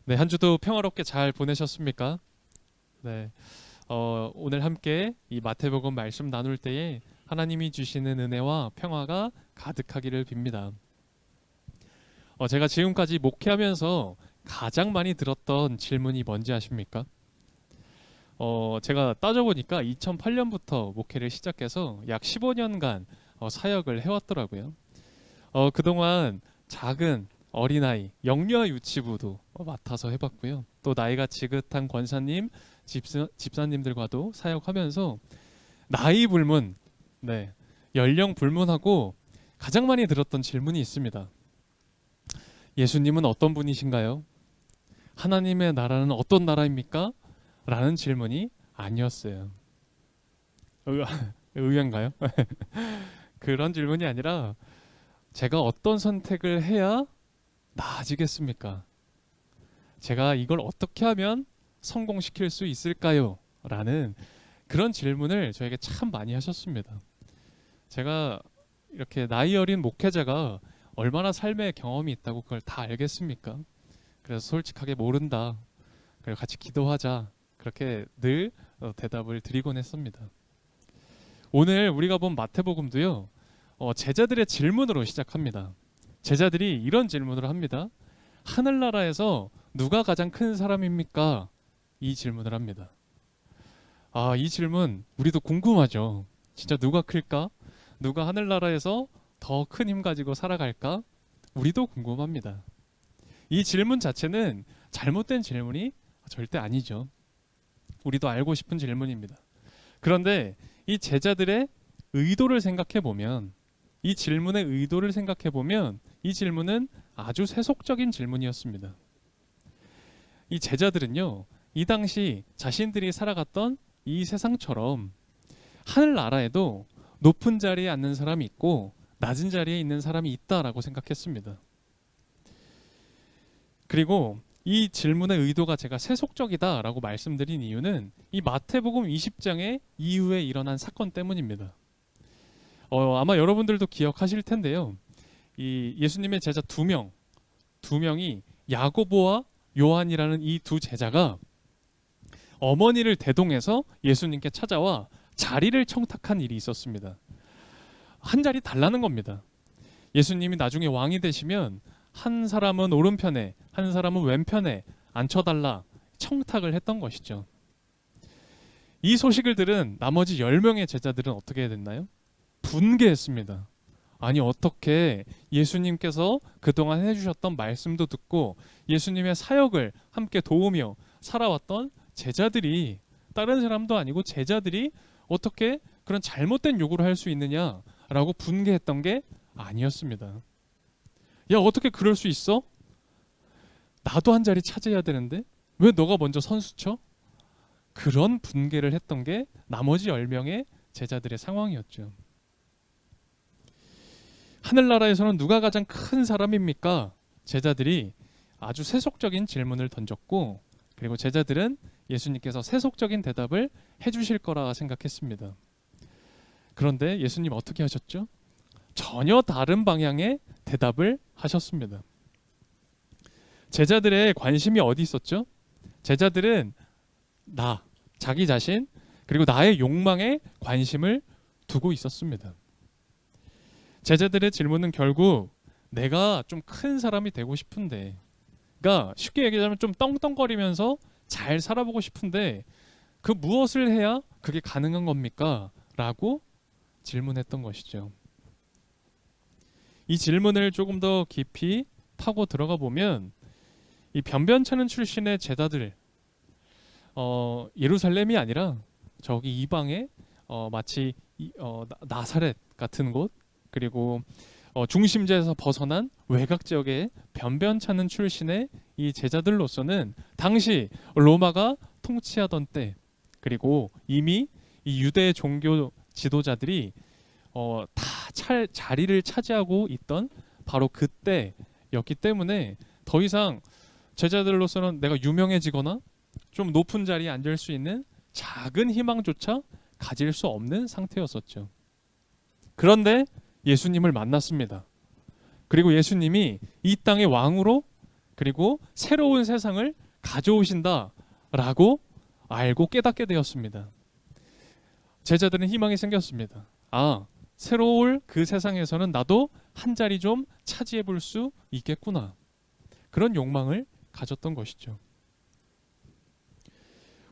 네, 한 주도 평화롭게 잘 보내셨습니까? 네, 오늘 함께 이 마태복음 말씀 나눌 때에 하나님이 주시는 은혜와 평화가 가득하기를 빕니다. 제가 지금까지 목회하면서 가장 많이 들었던 질문이 뭔지 아십니까? 제가 따져보니까 2008년부터 목회를 시작해서 약 15년간 사역을 해왔더라고요. 그동안 작은 어린아이, 영유아 유치부도 맡아서 해봤고요. 또 나이가 지긋한 권사님, 집사님들과도 사역하면서 나이 불문, 네, 연령 불문하고 가장 많이 들었던 질문이 있습니다. 예수님은 어떤 분이신가요? 하나님의 나라는 어떤 나라입니까? 라는 질문이 아니었어요. 의, 의외인가요? 그런 질문이 아니라 제가 어떤 선택을 해야 나아지겠습니까? 제가 이걸 어떻게 하면 성공시킬 수 있을까요? 라는 그런 질문을 저에게 참 많이 하셨습니다. 제가 이렇게 나이 어린 목회자가 얼마나 삶의 경험이 있다고 그걸 다 알겠습니까? 그래서 솔직하게 모른다. 그리고 같이 기도하자. 그렇게 늘 대답을 드리곤 했습니다. 오늘 우리가 본 마태복음도요. 제자들의 질문으로 시작합니다. 제자들이 이런 질문을 합니다. 하늘나라에서 누가 가장 큰 사람입니까? 이 질문을 합니다. 이 질문 우리도 궁금하죠. 진짜 누가 클까? 누가 하늘나라에서 더 큰 힘 가지고 살아갈까? 우리도 궁금합니다. 이 질문 자체는 잘못된 질문이 절대 아니죠. 우리도 알고 싶은 질문입니다. 그런데 이 제자들의 의도를 생각해 보면, 이 질문의 의도를 생각해 보면 이 질문은 아주 세속적인 질문이었습니다. 이 제자들은요, 이 당시 자신들이 살아갔던 이 세상처럼 하늘나라에도 높은 자리에 앉는 사람이 있고 낮은 자리에 있는 사람이 있다라고 생각했습니다. 그리고 이 질문의 의도가 제가 세속적이다라고 말씀드린 이유는 이 마태복음 20장의 이후에 일어난 사건 때문입니다. 아마 여러분들도 기억하실 텐데요. 이 예수님의 제자 두 명이 야고보와 요한이라는 이 두 제자가 어머니를 대동해서 예수님께 찾아와 자리를 청탁한 일이 있었습니다. 한 자리 달라는 겁니다. 예수님이 나중에 왕이 되시면 한 사람은 오른편에, 한 사람은 왼편에 앉혀달라 청탁을 했던 것이죠. 이 소식을 들은 나머지 10명의 제자들은 어떻게 됐나요? 분개했습니다. 아니 어떻게 예수님께서 그동안 해주셨던 말씀도 듣고 예수님의 사역을 함께 도우며 살아왔던 제자들이, 다른 사람도 아니고 제자들이 어떻게 그런 잘못된 요구를 할 수 있느냐라고 분개했던 게 아니었습니다. 야 어떻게 그럴 수 있어? 나도 한 자리 차지해야 되는데 왜 너가 먼저 선수 쳐? 그런 분개를 했던 게 나머지 10명의 제자들의 상황이었죠. 하늘나라에서는 누가 가장 큰 사람입니까? 제자들이 아주 세속적인 질문을 던졌고, 그리고 제자들은 예수님께서 세속적인 대답을 해주실 거라 생각했습니다. 그런데 예수님 어떻게 하셨죠? 전혀 다른 방향의 대답을 하셨습니다. 제자들의 관심이 어디 있었죠? 제자들은 자기 자신, 그리고 나의 욕망에 관심을 두고 있었습니다. 제자들의 질문은 결국 내가 좀 큰 사람이 되고 싶은데, 그러니까 쉽게 얘기하자면 좀 떵떵거리면서 잘 살아보고 싶은데 그 무엇을 해야 그게 가능한 겁니까? 라고 질문했던 것이죠. 이 질문을 조금 더 깊이 파고 들어가 보면 이 변변찮은 출신의 제자들, 예루살렘이 아니라 저기 이방에 마치 나사렛 같은 곳, 그리고 중심지에서 벗어난 외곽 지역의 변변찮은 출신의 이 제자들로서는 당시 로마가 통치하던 때, 그리고 이미 이 유대 종교 지도자들이 자리를 차지하고 있던 바로 그때였기 때문에 더 이상 제자들로서는 내가 유명해지거나 좀 높은 자리에 앉을 수 있는 작은 희망조차 가질 수 없는 상태였었죠. 그런데 예수님을 만났습니다. 그리고 예수님이 이 땅의 왕으로 그리고 새로운 세상을 가져오신다라고 알고 깨닫게 되었습니다. 제자들은 희망이 생겼습니다. 아, 새로울 그 세상에서는 나도 한 자리 좀 차지해 볼 수 있겠구나. 그런 욕망을 가졌던 것이죠.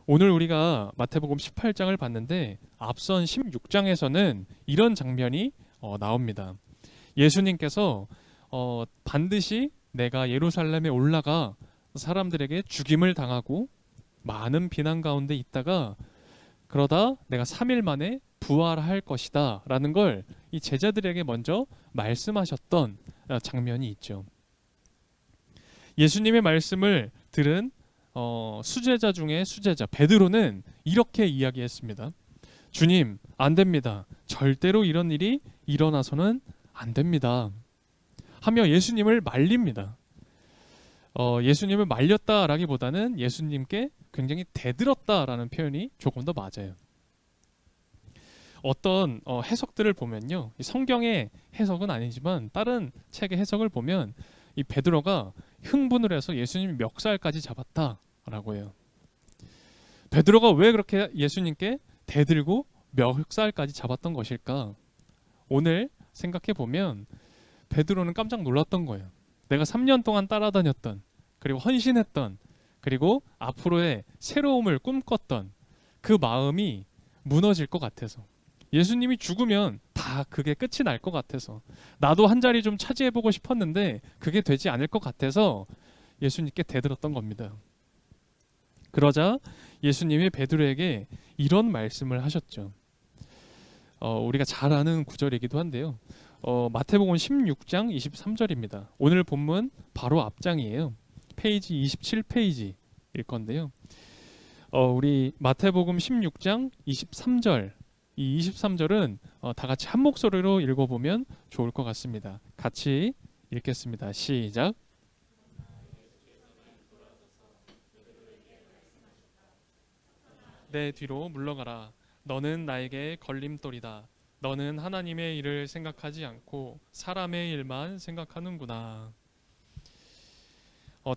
오늘 우리가 마태복음 18장을 봤는데 앞선 16장에서는 이런 장면이 나옵니다. 예수님께서 반드시 내가 예루살렘에 올라가 사람들에게 죽임을 당하고 많은 비난 가운데 있다가 그러다 내가 3일 만에 부활할 것이다 라는 걸 이 제자들에게 먼저 말씀하셨던 장면이 있죠. 예수님의 말씀을 들은 수제자 중에 수제자 베드로는 이렇게 이야기했습니다. 주님, 안 됩니다. 절대로 이런 일이 일어나서는 안 됩니다. 하며 예수님을 말립니다. 예수님을 말렸다라기보다는 예수님께 굉장히 대들었다라는 표현이 조금 더 맞아요. 어떤 해석들을 보면요, 성경의 해석은 아니지만 다른 책의 해석을 보면 이 베드로가 흥분을 해서 예수님 멱살까지 잡았다라고 해요. 베드로가 왜 그렇게 예수님께 대들고 멱살까지 잡았던 것일까? 오늘 생각해 보면 베드로는 깜짝 놀랐던 거예요. 내가 3년 동안 따라다녔던, 그리고 헌신했던, 그리고 앞으로의 새로움을 꿈꿨던 그 마음이 무너질 것 같아서, 예수님이 죽으면 다 그게 끝이 날 것 같아서, 나도 한 자리 좀 차지해보고 싶었는데 그게 되지 않을 것 같아서 예수님께 대들었던 겁니다. 그러자 예수님이 베드로에게 이런 말씀을 하셨죠. 우리가 잘 아는 구절이기도 한데요. 마태복음 16장 23절입니다. 오늘 본문 바로 앞장이에요. 페이지 27페이지일 건데요. 우리 마태복음 16장 23절, 이 23절은 다 같이 한 목소리로 읽어보면 좋을 것 같습니다. 같이 읽겠습니다. 시작. 내 뒤로 물러가라. 너는 나에게 걸림돌이다. 너는 하나님의 일을 생각하지 않고 사람의 일만 생각하는구나.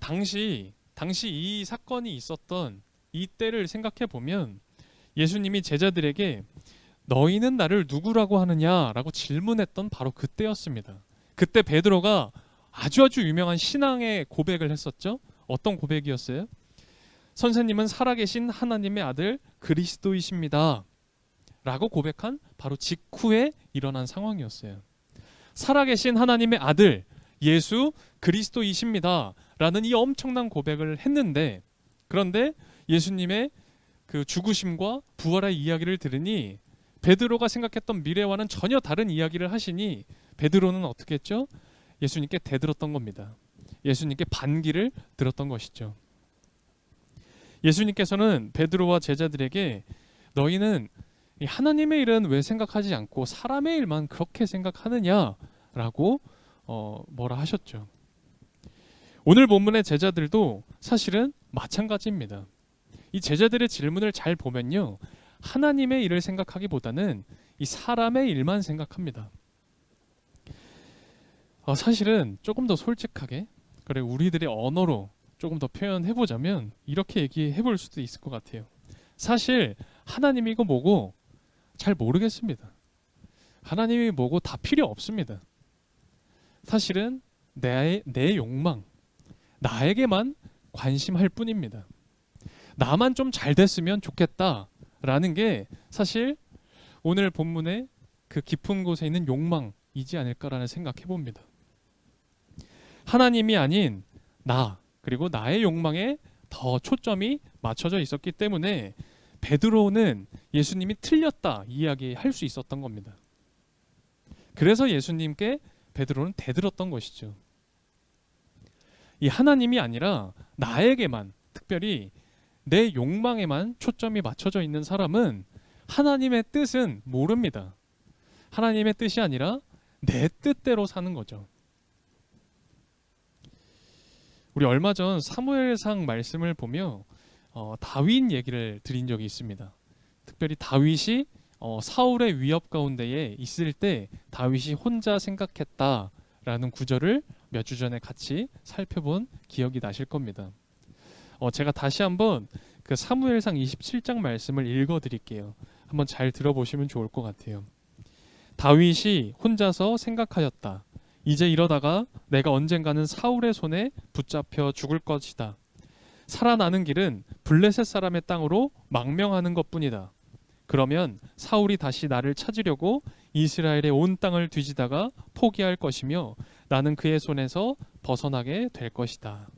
당시 이 사건이 있었던 이 때를 생각해 보면 예수님이 제자들에게 너희는 나를 누구라고 하느냐라고 질문했던 바로 그때였습니다. 그때 베드로가 아주 유명한 신앙의 고백을 했었죠. 어떤 고백이었어요? 선생님은 살아계신 하나님의 아들 그리스도이십니다 라고 고백한 바로 직후에 일어난 상황이었어요. 살아계신 하나님의 아들 예수 그리스도이십니다 라는 이 엄청난 고백을 했는데, 그런데 예수님의 그 죽으심과 부활의 이야기를 들으니 베드로가 생각했던 미래와는 전혀 다른 이야기를 하시니 베드로는 어떻게 했죠? 예수님께 대들었던 겁니다. 예수님께 반기를 들었던 것이죠. 예수님께서는 베드로와 제자들에게 너희는 하나님의 일은 왜 생각하지 않고 사람의 일만 그렇게 생각하느냐라고 뭐라 하셨죠. 오늘 본문의 제자들도 사실은 마찬가지입니다. 이 제자들의 질문을 잘 보면요, 하나님의 일을 생각하기보다는 이 사람의 일만 생각합니다. 사실은 조금 더 솔직하게, 그래 우리들의 언어로 조금 더 표현해 보자면 이렇게 얘기해 볼 수도 있을 것 같아요. 사실 하나님이고 뭐고 잘 모르겠습니다. 하나님이 뭐고 다 필요 없습니다. 사실은 내 욕망, 나에게만 관심할 뿐입니다. 나만 좀 잘 됐으면 좋겠다라는 게 사실 오늘 본문의 그 깊은 곳에 있는 욕망이지 않을까라는 생각해 봅니다. 하나님이 아닌 나, 그리고 나의 욕망에 더 초점이 맞춰져 있었기 때문에 베드로는 예수님이 틀렸다 이야기할 수 있었던 겁니다. 그래서 예수님께 베드로는 대들었던 것이죠. 이 하나님이 아니라 나에게만, 특별히 내 욕망에만 초점이 맞춰져 있는 사람은 하나님의 뜻은 모릅니다. 하나님의 뜻이 아니라 내 뜻대로 사는 거죠. 우리 얼마 전 사무엘상 말씀을 보며 다윗 얘기를 드린 적이 있습니다. 특별히 다윗이 사울의 위협 가운데에 있을 때 다윗이 혼자 생각했다라는 구절을 몇 주 전에 같이 살펴본 기억이 나실 겁니다. 제가 다시 한번 그 사무엘상 27장 말씀을 읽어드릴게요. 한번 잘 들어보시면 좋을 것 같아요. 다윗이 혼자서 생각하였다. 이제 이러다가 내가 언젠가는 사울의 손에 붙잡혀 죽을 것이다. 살아나는 길은 블레셋 사람의 땅으로 망명하는 것뿐이다. 그러면 사울이 다시 나를 찾으려고 이스라엘의 온 땅을 뒤지다가 포기할 것이며 나는 그의 손에서 벗어나게 될 것이다.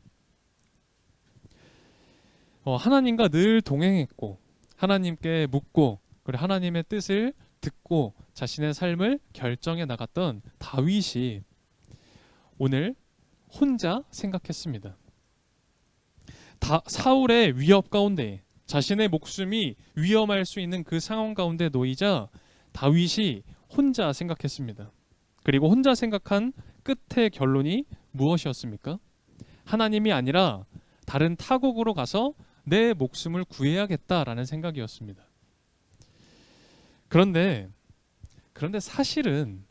하나님과 늘 동행했고 하나님께 묻고 그리고 하나님의 뜻을 듣고 자신의 삶을 결정해 나갔던 다윗이 오늘 혼자 생각했습니다. 사울의 위협 가운데 자신의 목숨이 위험할 수 있는 그 상황 가운데 놓이자 다윗이 혼자 생각했습니다. 그리고 혼자 생각한 끝의 결론이 무엇이었습니까? 하나님이 아니라 다른 타국으로 가서 내 목숨을 구해야겠다라는 생각이었습니다. 그런데 사실은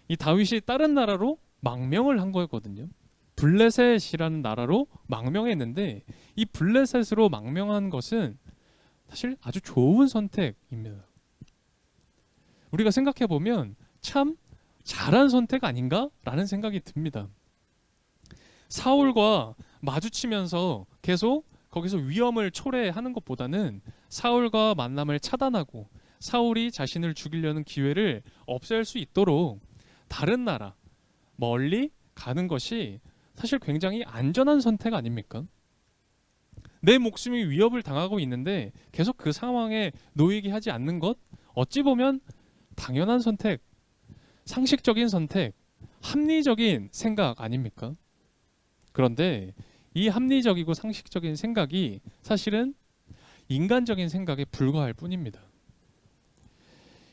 이 다윗이 다른 나라로 망명을 한 거였거든요. 블레셋이라는 나라로 망명했는데 이 블레셋으로 망명한 것은 사실 아주 좋은 선택입니다. 우리가 생각해 보면 참 잘한 선택 아닌가라는 생각이 듭니다. 사울과 마주치면서 계속 거기서 위험을 초래하는 것보다는 사울과 만남을 차단하고 사울이 자신을 죽이려는 기회를 없앨 수 있도록 다른 나라 멀리 가는 것이 사실 굉장히 안전한 선택 아닙니까? 내 목숨이 위협을 당하고 있는데 계속 그 상황에 놓이게 하지 않는 것, 어찌 보면 당연한 선택, 상식적인 선택, 합리적인 생각 아닙니까? 그런데 이 합리적이고 상식적인 생각이 사실은 인간적인 생각에 불과할 뿐입니다.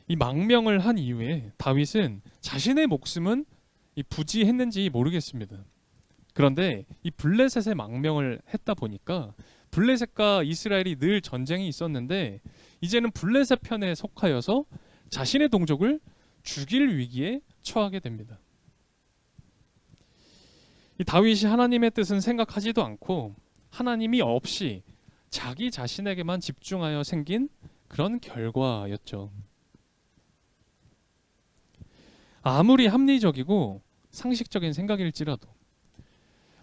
이 망명을 한 이후에 다윗은 자신의 목숨은 부지했는지 모르겠습니다. 그런데 이 블레셋에 망명을 했다 보니까 블레셋과 이스라엘이 늘 전쟁이 있었는데 이제는 블레셋 편에 속하여서 자신의 동족을 죽일 위기에 처하게 됩니다. 이 다윗이 하나님의 뜻은 생각하지도 않고 하나님이 없이 자기 자신에게만 집중하여 생긴 그런 결과였죠. 아무리 합리적이고 상식적인 생각일지라도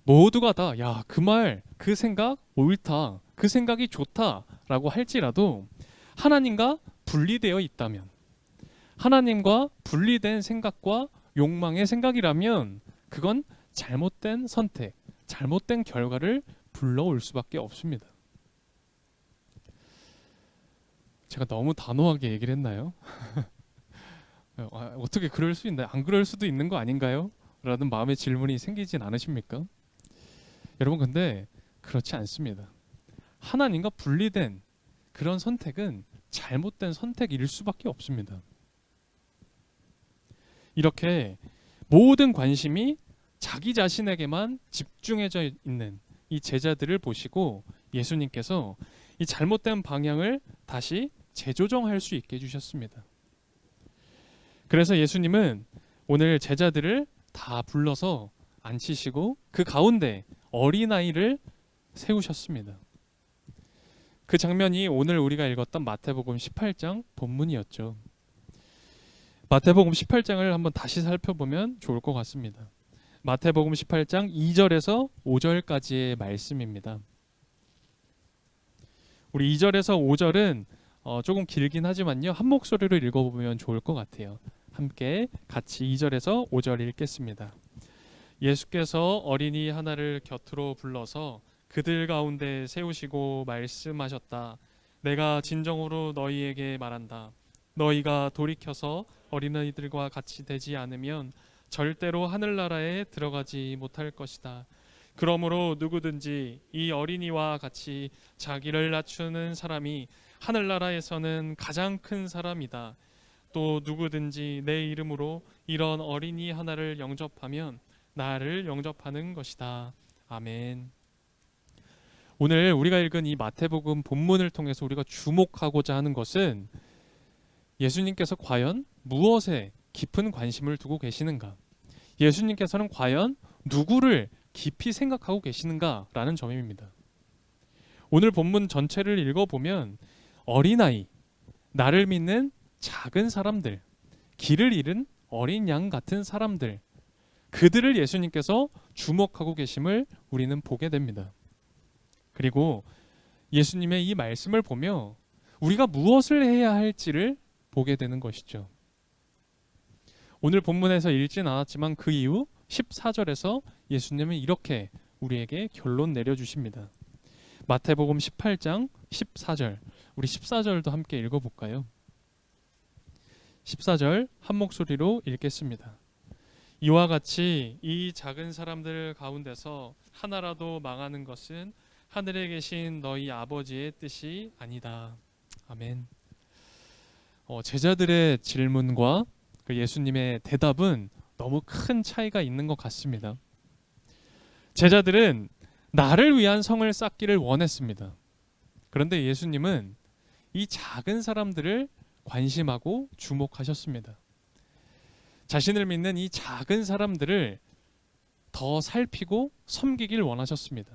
모두가 다 야, 그 말, 그 생각 옳다, 그 생각이 좋다라고 할지라도 하나님과 분리되어 있다면 하나님과 분리된 생각과 욕망의 생각이라면 그건 잘못된 선택, 잘못된 결과를 불러올 수밖에 없습니다. 제가 너무 단호하게 얘기를 했나요? 어떻게 그럴 수 있나요? 안 그럴 수도 있는 거 아닌가요? 라는 마음의 질문이 생기진 않으십니까? 여러분 근데 그렇지 않습니다. 하나님과 분리된 그런 선택은 잘못된 선택일 수밖에 없습니다. 이렇게 모든 관심이 자기 자신에게만 집중해져 있는 이 제자들을 보시고 예수님께서 이 잘못된 방향을 다시 재조정할 수 있게 해주셨습니다. 그래서 예수님은 오늘 제자들을 다 불러서 앉히시고 그 가운데 어린아이를 세우셨습니다. 그 장면이 오늘 우리가 읽었던 마태복음 18장 본문이었죠. 마태복음 18장을 한번 다시 살펴보면 좋을 것 같습니다. 마태복음 18장 2절에서 5절까지의 말씀입니다. 우리 2절에서 5절은 조금 길긴 하지만요. 한 목소리로 읽어보면 좋을 것 같아요. 함께 같이 2절에서 5절 읽겠습니다. 예수께서 어린이 하나를 곁으로 불러서 그들 가운데 세우시고 말씀하셨다. 내가 진정으로 너희에게 말한다. 너희가 돌이켜서 어린아이들과 같이 되지 않으면 절대로 하늘나라에 들어가지 못할 것이다. 그러므로 누구든지 이 어린이와 같이 자기를 낮추는 사람이 하늘나라에서는 가장 큰 사람이다. 또 누구든지 내 이름으로 이런 어린이 하나를 영접하면 나를 영접하는 것이다. 아멘. 오늘 우리가 읽은 이 마태복음 본문을 통해서 우리가 주목하고자 하는 것은 예수님께서 과연 무엇에 깊은 관심을 두고 계시는가? 예수님께서는 과연 누구를 깊이 생각하고 계시는가라는 점입니다. 오늘 본문 전체를 읽어보면 어린아이, 나를 믿는 작은 사람들, 길을 잃은 어린 양 같은 사람들, 그들을 예수님께서 주목하고 계심을 우리는 보게 됩니다. 그리고 예수님의 이 말씀을 보며 우리가 무엇을 해야 할지를 보게 되는 것이죠. 오늘 본문에서 읽진 않았지만 그 이후 14절에서 예수님은 이렇게 우리에게 결론 내려주십니다. 마태복음 18장 14절, 우리 14절도 함께 읽어볼까요? 14절 한 목소리로 읽겠습니다. 이와 같이 이 작은 사람들 가운데서 하나라도 망하는 것은 하늘에 계신 너희 아버지의 뜻이 아니다. 아멘. 제자들의 질문과 그 예수님의 대답은 너무 큰 차이가 있는 것 같습니다. 제자들은 나를 위한 성을 쌓기를 원했습니다. 그런데 예수님은 이 작은 사람들을 관심하고 주목하셨습니다. 자신을 믿는 이 작은 사람들을 더 살피고 섬기길 원하셨습니다.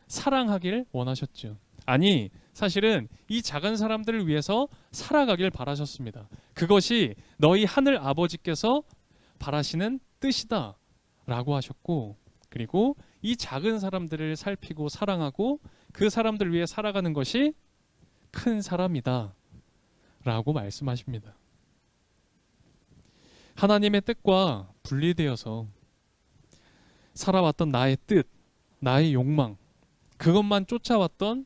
사랑하길 원하셨죠. 아니, 사실은 이 작은 사람들을 위해서 살아가길 바라셨습니다. 그것이 너희 하늘 아버지께서 바라시는 뜻이다 라고 하셨고, 그리고 이 작은 사람들을 살피고 사랑하고 그 사람들을 위해 살아가는 것이 큰 사람이다 라고 말씀하십니다. 하나님의 뜻과 분리되어서 살아왔던 나의 뜻, 나의 욕망, 그것만 쫓아왔던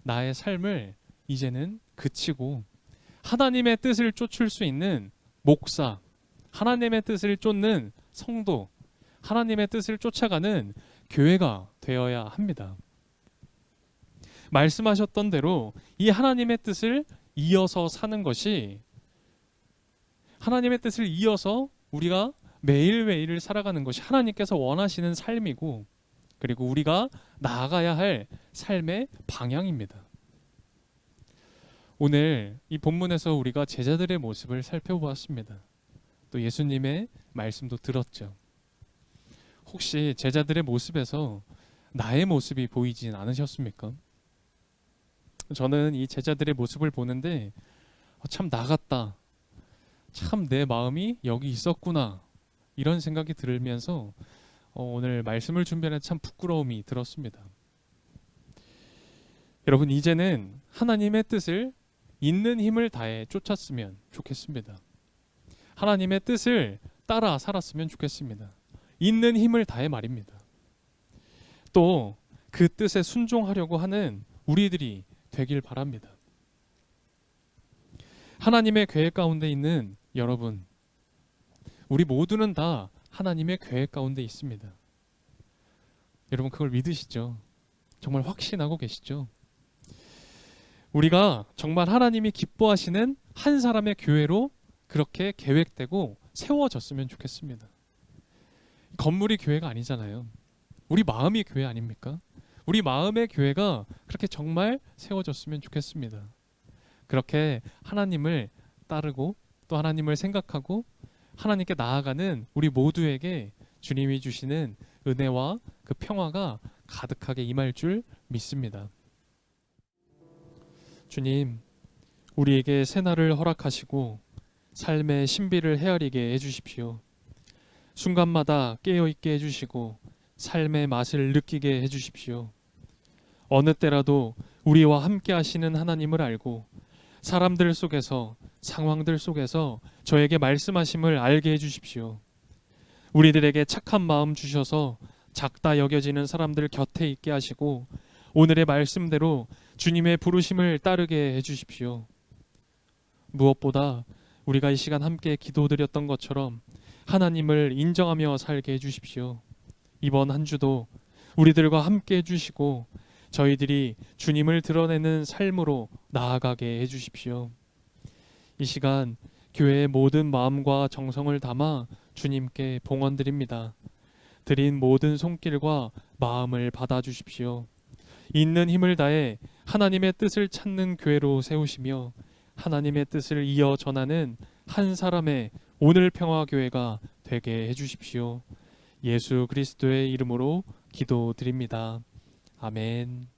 나의 삶을 이제는 그치고 하나님의 뜻을 쫓을 수 있는 목사, 하나님의 뜻을 쫓는 성도, 하나님의 뜻을 쫓아가는 교회가 되어야 합니다. 말씀하셨던 대로 이 하나님의 뜻을 이어서 사는 것이, 하나님의 뜻을 이어서 우리가 매일매일을 살아가는 것이 하나님께서 원하시는 삶이고, 그리고 우리가 나아가야 할 삶의 방향입니다. 오늘 이 본문에서 우리가 제자들의 모습을 살펴보았습니다. 또 예수님의 말씀도 들었죠. 혹시 제자들의 모습에서 나의 모습이 보이진 않으셨습니까? 저는 이 제자들의 모습을 보는데 참 나갔다, 참 내 마음이 여기 있었구나, 이런 생각이 들면서 오늘 말씀을 준비하는 참 부끄러움이 들었습니다. 여러분, 이제는 하나님의 뜻을 있는 힘을 다해 쫓았으면 좋겠습니다. 하나님의 뜻을 따라 살았으면 좋겠습니다. 있는 힘을 다해 말입니다. 또 그 뜻에 순종하려고 하는 우리들이 되길 바랍니다. 하나님의 계획 가운데 있는 여러분, 우리 모두는 다 하나님의 계획 가운데 있습니다. 여러분, 그걸 믿으시죠? 정말 확신하고 계시죠? 우리가 정말 하나님이 기뻐하시는 한 사람의 교회로 그렇게 계획되고 세워졌으면 좋겠습니다. 건물이 교회가 아니잖아요. 우리 마음이 교회 아닙니까? 우리 마음의 교회가 그렇게 정말 세워졌으면 좋겠습니다. 그렇게 하나님을 따르고 또 하나님을 생각하고 하나님께 나아가는 우리 모두에게 주님이 주시는 은혜와 그 평화가 가득하게 임할 줄 믿습니다. 주님, 우리에게 새날을 허락하시고 삶의 신비를 헤아리게 해주십시오. 순간마다 깨어있게 해주시고 삶의 맛을 느끼게 해주십시오. 어느 때라도 우리와 함께 하시는 하나님을 알고 사람들 속에서, 상황들 속에서 저에게 말씀하심을 알게 해주십시오. 우리들에게 착한 마음 주셔서 작다 여겨지는 사람들 곁에 있게 하시고 오늘의 말씀대로 주님의 부르심을 따르게 해주십시오. 무엇보다 우리가 이 시간 함께 기도드렸던 것처럼 하나님을 인정하며 살게 해주십시오. 이번 한 주도 우리들과 함께 해주시고 저희들이 주님을 드러내는 삶으로 나아가게 해주십시오. 이 시간 교회의 모든 마음과 정성을 담아 주님께 봉헌드립니다. 드린 모든 손길과 마음을 받아주십시오. 있는 힘을 다해 하나님의 뜻을 찾는 교회로 세우시며 하나님의 뜻을 이어 전하는 한 사람의 오늘 평화교회가 되게 해주십시오. 예수 그리스도의 이름으로 기도드립니다. 아멘.